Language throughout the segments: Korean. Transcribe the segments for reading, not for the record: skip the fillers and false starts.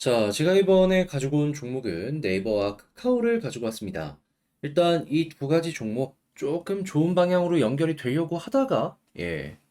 자, 제가 이번에 가지고 온 종목은 네이버와 카카오를 가지고 왔습니다. 일단 이 두 가지 종목 조금 좋은 방향으로 연결이 되려고 하다가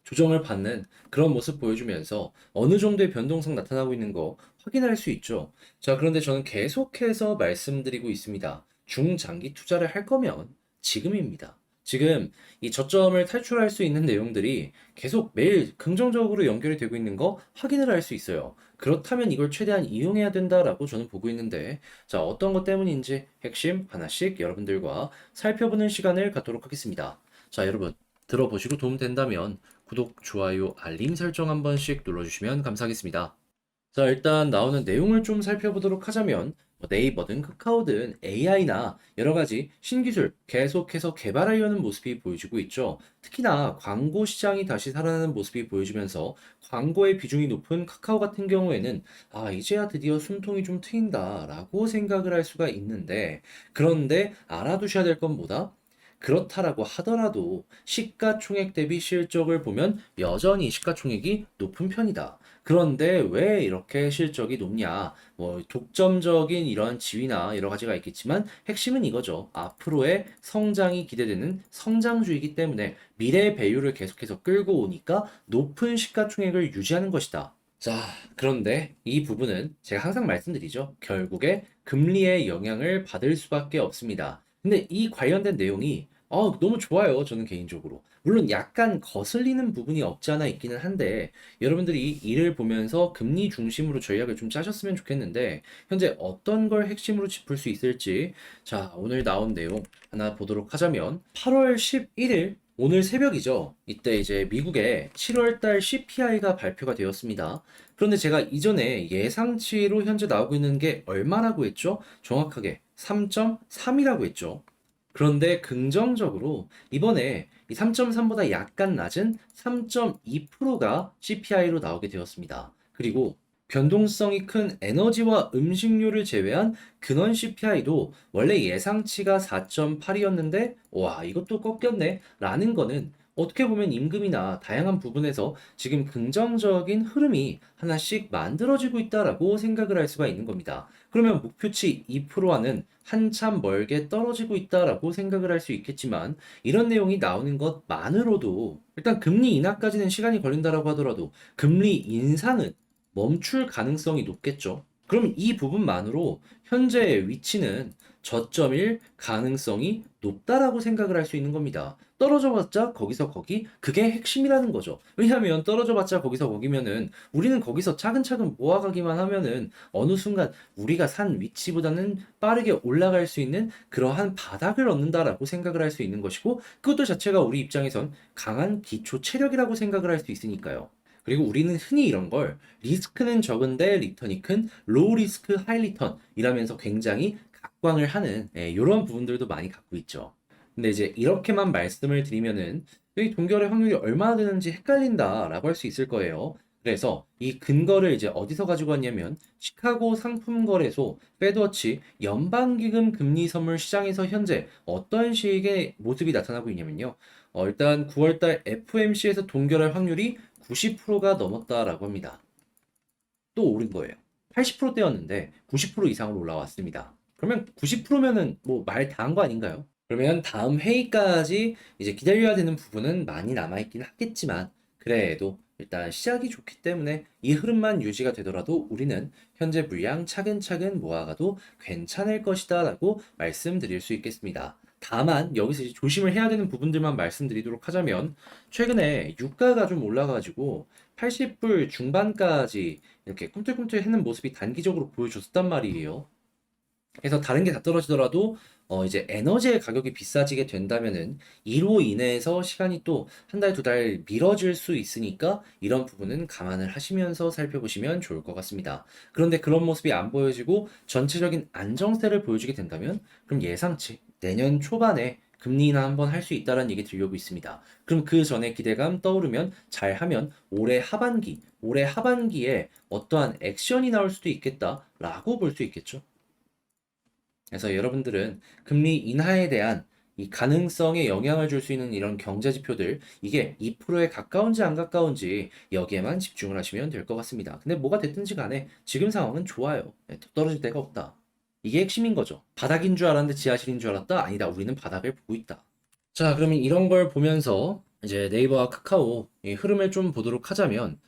조정을 받는 그런 모습 보여주면서 어느 정도의 변동성 나타나고 있는 거 확인할 수 있죠. 자, 그런데 저는 계속해서 말씀드리고 있습니다. 중장기 투자를 할 거면 지금입니다. 지금 이 저점을 탈출할 수 있는 내용들이 계속 매일 긍정적으로 연결이 되고 있는 거 확인을 할 수 있어요. 그렇다면 이걸 최대한 이용해야 된다라고 저는 보고 있는데, 자, 어떤 것 때문인지 핵심 하나씩 여러분들과 살펴보는 시간을 갖도록 하겠습니다. 자, 여러분, 들어보시고 도움된다면 구독, 좋아요, 알림 설정 한 번씩 눌러주시면 감사하겠습니다. 자, 일단 나오는 내용을 좀 살펴보도록 하자면, 네이버든 카카오든 AI나 여러 가지 신기술 계속해서 개발하려는 모습이 보여지고 있죠. 특히나 광고 시장이 다시 살아나는 모습이 보여지면서 광고의 비중이 높은 카카오 같은 경우에는 이제야 드디어 숨통이 좀 트인다라고 생각을 할 수가 있는데, 그런데 알아두셔야 될 건 뭐다? 그렇다라고 하더라도 시가총액 대비 실적을 보면 여전히 시가총액이 높은 편이다. 그런데 왜 이렇게 실적이 높냐? 뭐 독점적인 이런 지위나 여러 가지가 있겠지만 핵심은 이거죠. 앞으로의 성장이 기대되는 성장주이기 때문에 미래 배율을 계속해서 끌고 오니까 높은 시가총액을 유지하는 것이다. 자, 그런데 이 부분은 제가 항상 말씀드리죠. 결국에 금리의 영향을 받을 수밖에 없습니다. 근데 이 관련된 내용이 너무 좋아요. 저는 개인적으로. 물론 약간 거슬리는 부분이 없지 않아 있기는 한데 여러분들이 이를 보면서 금리 중심으로 전략을 좀 짜셨으면 좋겠는데 현재 어떤 걸 핵심으로 짚을 수 있을지 자, 오늘 나온 내용 하나 보도록 하자면 8월 11일 오늘 새벽이죠. 이때 이제 미국의 7월달 CPI가 발표가 되었습니다. 그런데 제가 이전에 예상치로 현재 나오고 있는 게 얼마라고 했죠? 정확하게 3.3이라고 했죠. 그런데 긍정적으로 이번에 이 3.3보다 약간 낮은 3.2%가 CPI로 나오게 되었습니다. 그리고 변동성이 큰 에너지와 음식료를 제외한 근원 CPI도 원래 예상치가 4.8이었는데 와 이것도 꺾였네 라는 거는 어떻게 보면 임금이나 다양한 부분에서 지금 긍정적인 흐름이 하나씩 만들어지고 있다라고 생각을 할 수가 있는 겁니다. 그러면 목표치 2%와는 한참 멀게 떨어지고 있다라고 생각을 할 수 있겠지만 이런 내용이 나오는 것만으로도 일단 금리 인하까지는 시간이 걸린다라고 하더라도 금리 인상은 멈출 가능성이 높겠죠. 그럼 이 부분만으로 현재의 위치는 저점일 가능성이 높다라고 생각을 할 수 있는 겁니다. 떨어져 봤자 거기서 거기 그게 핵심이라는 거죠. 왜냐하면 떨어져 봤자 거기서 거기면은 우리는 거기서 차근차근 모아가기만 하면은 어느 순간 우리가 산 위치보다는 빠르게 올라갈 수 있는 그러한 바닥을 얻는다라고 생각을 할 수 있는 것이고 그것도 자체가 우리 입장에선 강한 기초 체력이라고 생각을 할 수 있으니까요. 그리고 우리는 흔히 이런 걸 리스크는 적은데 리턴이 큰 로우 리스크 하이 리턴 이라면서 굉장히 각광을 하는 이런 부분들도 많이 갖고 있죠. 근데 이제 이렇게만 말씀을 드리면은 이 동결의 확률이 얼마나 되는지 헷갈린다라고 할 수 있을 거예요. 그래서 이 근거를 이제 어디서 가지고 왔냐면 시카고 상품거래소 페드워치 연방기금 금리 선물 시장에서 현재 어떤 식의 모습이 나타나고 있냐면요. 일단 9월달 FMC에서 동결할 확률이 90%가 넘었다라고 합니다. 또 오른 거예요. 80%대였는데 90% 이상으로 올라왔습니다. 그러면 90%면은 뭐 말 다 한 거 아닌가요? 그러면 다음 회의까지 이제 기다려야 되는 부분은 많이 남아있긴 하겠지만 그래도 일단 시작이 좋기 때문에 이 흐름만 유지가 되더라도 우리는 현재 물량 차근차근 모아가도 괜찮을 것이다 라고 말씀드릴 수 있겠습니다. 다만 여기서 이제 조심을 해야 되는 부분들만 말씀드리도록 하자면 최근에 유가가 좀 올라가지고 80불 중반까지 이렇게 꿈틀꿈틀 하는 모습이 단기적으로 보여줬단 말이에요. 그래서 다른 게 다 떨어지더라도 이제 에너지의 가격이 비싸지게 된다면은 이로 인해서 시간이 또 한 달, 두 달 미뤄질 수 있으니까 이런 부분은 감안을 하시면서 살펴보시면 좋을 것 같습니다. 그런데 그런 모습이 안 보여지고 전체적인 안정세를 보여주게 된다면 그럼 예상치 내년 초반에 금리 인하 한번 할 수 있다는 얘기 들려고 있습니다. 그럼 그 전에 기대감 떠오르면 잘하면 올해 하반기에 어떠한 액션이 나올 수도 있겠다라고 볼 수 있겠죠. 그래서 여러분들은 금리 인하에 대한 이 가능성에 영향을 줄 수 있는 이런 경제 지표들, 이게 2%에 가까운지 안 가까운지 여기에만 집중을 하시면 될 것 같습니다. 근데 뭐가 됐든지 간에 지금 상황은 좋아요. 더 떨어질 데가 없다. 이게 핵심인 거죠. 바닥인 줄 알았는데 지하실인 줄 알았다? 아니다. 우리는 바닥을 보고 있다. 자, 그러면 이런 걸 보면서 이제 네이버와 카카오 이 흐름을 좀 보도록 하자면,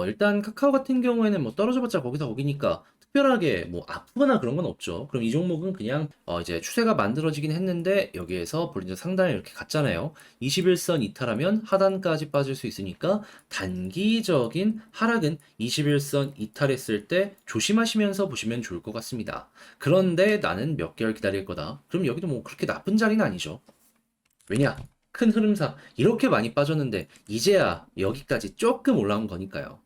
일단 카카오 같은 경우에는 뭐 떨어져봤자 거기서 거기니까 특별하게 뭐 아프거나 그런 건 없죠. 그럼 이 종목은 그냥 이제 추세가 만들어지긴 했는데 여기에서 볼린저 상단에 이렇게 갔잖아요. 21선 이탈하면 하단까지 빠질 수 있으니까 단기적인 하락은 21선 이탈했을 때 조심하시면서 보시면 좋을 것 같습니다. 그런데 나는 몇 개월 기다릴 거다. 그럼 여기도 뭐 그렇게 나쁜 자리는 아니죠. 왜냐? 큰 흐름상 이렇게 많이 빠졌는데 이제야 여기까지 조금 올라온 거니까요.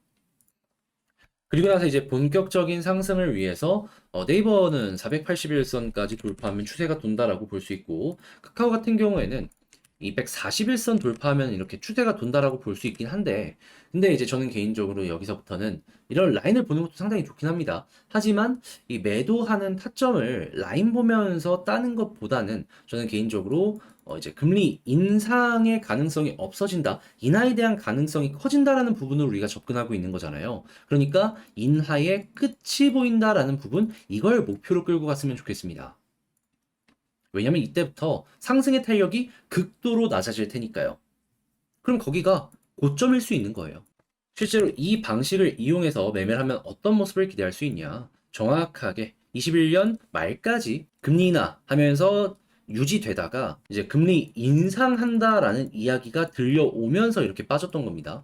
그리고 나서 이제 본격적인 상승을 위해서 네이버는 481선까지 돌파하면 추세가 돈다라고 볼 수 있고, 카카오 같은 경우에는 241선 돌파하면 이렇게 추세가 돈다라고 볼 수 있긴 한데, 근데 이제 저는 개인적으로 여기서부터는 이런 라인을 보는 것도 상당히 좋긴 합니다. 하지만 이 매도하는 타점을 라인 보면서 따는 것보다는 저는 개인적으로 이제 금리 인상의 가능성이 없어진다, 인하에 대한 가능성이 커진다라는 부분을 우리가 접근하고 있는 거잖아요. 그러니까 인하의 끝이 보인다라는 부분, 이걸 목표로 끌고 갔으면 좋겠습니다. 왜냐면 이때부터 상승의 탄력이 극도로 낮아질 테니까요. 그럼 거기가 고점일 수 있는 거예요. 실제로 이 방식을 이용해서 매매를 하면 어떤 모습을 기대할 수 있냐? 정확하게 21년 말까지 금리 인하 하면서 유지되다가 이제 금리 인상한다라는 이야기가 들려오면서 이렇게 빠졌던 겁니다.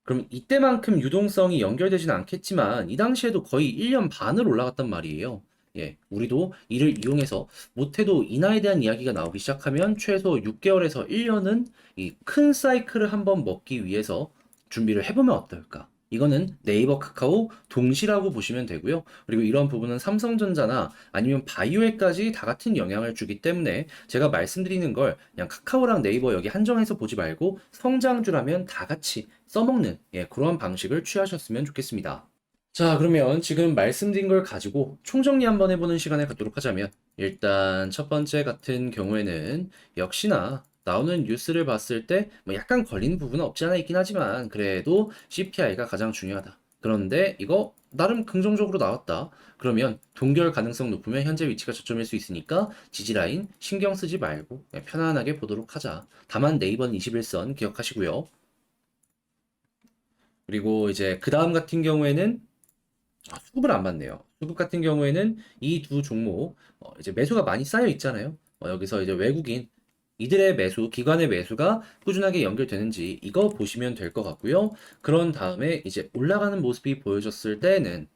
그럼 이때만큼 유동성이 연결되지는 않겠지만 이 당시에도 거의 1년 반을 올라갔단 말이에요. 예, 우리도 이를 이용해서 못해도 인하에 대한 이야기가 나오기 시작하면 최소 6개월에서 1년은 이 큰 사이클을 한번 먹기 위해서 준비를 해보면 어떨까? 이거는 네이버, 카카오 동시라고 보시면 되고요. 그리고 이런 부분은 삼성전자나 아니면 바이오에까지 다 같은 영향을 주기 때문에 제가 말씀드리는 걸 그냥 카카오랑 네이버 여기 한정해서 보지 말고 성장주라면 다 같이 써먹는 그런 방식을 취하셨으면 좋겠습니다. 자, 그러면 지금 말씀드린 걸 가지고 총정리 한번 해보는 시간을 갖도록 하자면, 일단 첫 번째 같은 경우에는 역시나 나오는 뉴스를 봤을 때 뭐 약간 걸리는 부분은 없지 않아 있긴 하지만 그래도 CPI가 가장 중요하다. 그런데 이거 나름 긍정적으로 나왔다. 그러면 동결 가능성 높으면 현재 위치가 저점일 수 있으니까 지지라인 신경 쓰지 말고 편안하게 보도록 하자. 다만 네이버는 21선 기억하시고요. 그리고 이제 그 다음 같은 경우에는 수급을 안 받네요. 수급 같은 경우에는 이 두 종목 이제 매수가 많이 쌓여 있잖아요. 여기서 이제 외국인 이들의 매수, 기관의 매수가 꾸준하게 연결되는지 이거 보시면 될 것 같고요. 그런 다음에 이제 올라가는 모습이 보여졌을 때는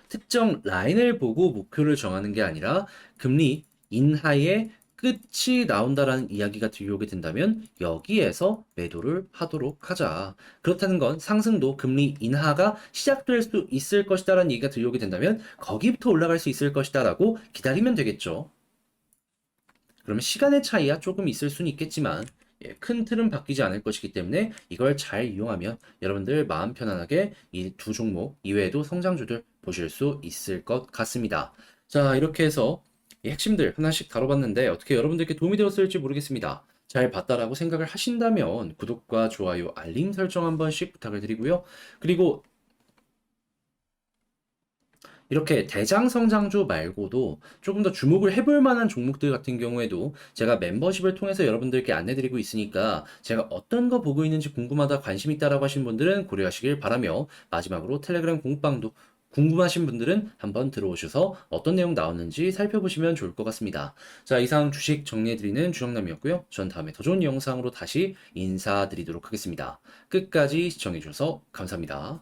특정 라인을 보고 목표를 정하는 게 아니라 금리 인하의 끝이 나온다라는 이야기가 들려오게 된다면 여기에서 매도를 하도록 하자. 그렇다는 건 상승도 금리 인하가 시작될 수 있을 것이다라는 얘기가 들려오게 된다면 거기부터 올라갈 수 있을 것이다라고 기다리면 되겠죠. 그러면 시간의 차이야 조금 있을 수는 있겠지만 큰 틀은 바뀌지 않을 것이기 때문에 이걸 잘 이용하면 여러분들 마음 편안하게 이 두 종목 이외에도 성장주들 보실 수 있을 것 같습니다. 자, 이렇게 해서 이 핵심들 하나씩 다뤄봤는데 어떻게 여러분들께 도움이 되었을지 모르겠습니다. 잘 봤다라고 생각을 하신다면 구독과 좋아요, 알림 설정 한 번씩 부탁을 드리고요. 그리고 이렇게 대장 성장주 말고도 조금 더 주목을 해볼 만한 종목들 같은 경우에도 제가 멤버십을 통해서 여러분들께 안내드리고 있으니까 제가 어떤 거 보고 있는지 궁금하다, 관심 있다라고 하신 분들은 고려하시길 바라며, 마지막으로 텔레그램 공부방도 궁금하신 분들은 한번 들어오셔서 어떤 내용 나왔는지 살펴보시면 좋을 것 같습니다. 자, 이상 주식 정리해드리는 주정남이었고요. 전 다음에 더 좋은 영상으로 다시 인사드리도록 하겠습니다. 끝까지 시청해주셔서 감사합니다.